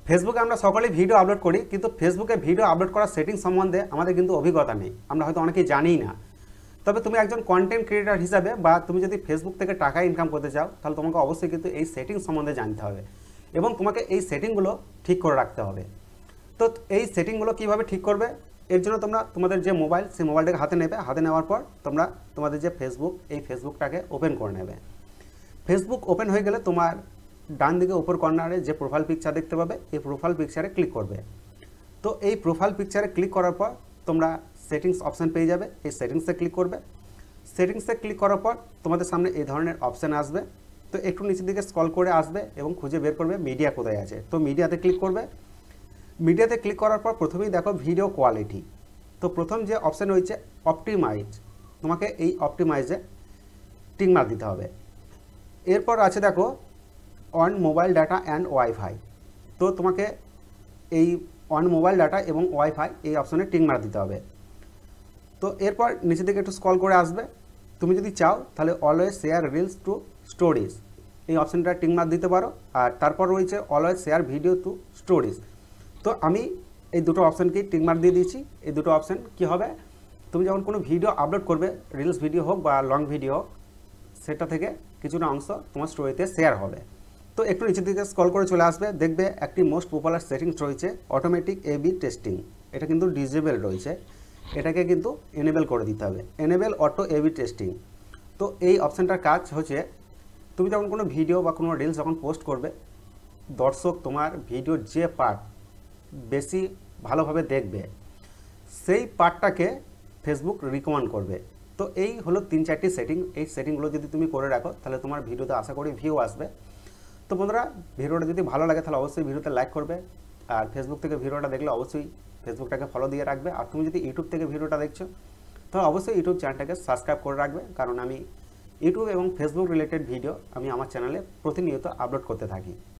ফেসবুকে আমরা সকলেই ভিডিও আপলোড করি, কিন্তু ফেসবুকে ভিডিও আপলোড করার সেটিং সম্বন্ধে আমাদের কিন্তু অভিজ্ঞতা নেই, আমরা হয়তো অনেকেই জানিই না। তবে তুমি একজন কন্টেন্ট ক্রিয়েটার হিসাবে বা তুমি যদি ফেসবুক থেকে টাকা ইনকাম করতে চাও, তাহলে তোমাকে অবশ্যই কিন্তু এই সেটিং সম্বন্ধে জানতে হবে এবং তোমাকে এই সেটিংগুলো ঠিক করে রাখতে হবে। তো এই সেটিংগুলো কীভাবে ঠিক করবে, এর জন্য তোমরা তোমাদের যে মোবাইল, সেই মোবাইলটাকে হাতে নেবে। হাতে নেওয়ার পর তোমরা তোমাদের যে ফেসবুক, এই ফেসবুকটাকে ওপেন করে নেবে। ফেসবুক ওপেন হয়ে গেলে তোমার ডান দিকে উপর কর্নারে যে প্রোফাইল পিকচার দেখতে পাবে, এই প্রোফাইল পিকচারে ক্লিক করবে। তো এই প্রোফাইল পিকচারে ক্লিক করার পর তোমরা সেটিংস অপশান পেয়ে যাবে, এই সেটিংসে ক্লিক করবে। সেটিংসে ক্লিক করার পর তোমাদের সামনে এই ধরনের অপশান আসবে। তো একটু নিচের দিকে স্ক্রল করে আসবে এবং খুঁজে বের করবে মিডিয়া কোথায় আছে। তো মিডিয়াতে ক্লিক করবে। মিডিয়াতে ক্লিক করার পর প্রথমেই দেখো ভিডিও কোয়ালিটি। তো প্রথম যে অপশান রয়েছে অপটিমাইজ, তোমাকে এই অপটিমাইজে টিক মার্ক দিতে হবে। এরপর আছে দেখো on mobile data and wifi. তো তোমাকে এই অন মোবাইল ডাটা এবং ওয়াইফাই এই অপশানে টিক মার্ক দিতে হবে। তো এরপর নিচের দিকে একটু স্ক্রল করে আসবে। তুমি যদি চাও তাহলে always share reels to stories, এই অপশানটা টিক মার্ক দিতে পারো। আর তারপর রয়েছে always share video to stories. তো আমি এই দুটো অপশানকেই টিক মার্ক দিয়ে দিয়েছি। এই দুটো অপশান কী হবে, তুমি যখন কোনো ভিডিও আপলোড করবে, রিলস ভিডিও হোক বা লং ভিডিও হোক, সেটা থেকে কিছুটা অংশ তোমার স্টোরিতে শেয়ার হবে। তো একটু নিচের দিকে স্ক্রল করে চলে আসবে, দেখবে একটি মোস্ট পপুলার সেটিংস রয়েছে অটোমেটিক এবি টেস্টিং। এটা কিন্তু ডিসেবল রয়েছে, এটাকে কিন্তু এনেবেল করে দিতে হবে, এনেবেল অটো এবি টেস্টিং। তো এই অপশানটার কাজ হচ্ছে, তুমি যখন কোনো ভিডিও বা কোনো রিলস যখন পোস্ট করবে, দর্শক তোমার ভিডিওর যে পার্ট বেশি ভালোভাবে দেখবে, সেই পার্টটাকে ফেসবুক রিকমেন্ড করবে। তো এই হলো 3-4টি সেটিং। এই সেটিংগুলো যদি তুমি করে রাখো, তাহলে তোমার ভিডিওতে আশা করি ভিউ আসবে। তো বন্ধুরা, ভিডিওটা যদি ভালো লাগে তাহলে অবশ্যই ভিডিওতে লাইক করবে। আর ফেসবুক থেকে ভিডিওটা দেখলে অবশ্যই ফেসবুকটাকে ফলো দিয়ে রাখবে। আর তুমি যদি ইউটিউব থেকে ভিডিওটা দেখছো, তাহলে অবশ্যই ইউটিউব চ্যানেলটাকে সাবস্ক্রাইব করে রাখবে, কারণ আমি ইউটিউব এবং ফেসবুক রিলেটেড ভিডিও আমি আমার চ্যানেলে প্রতিনিয়ত আপলোড করতে থাকি।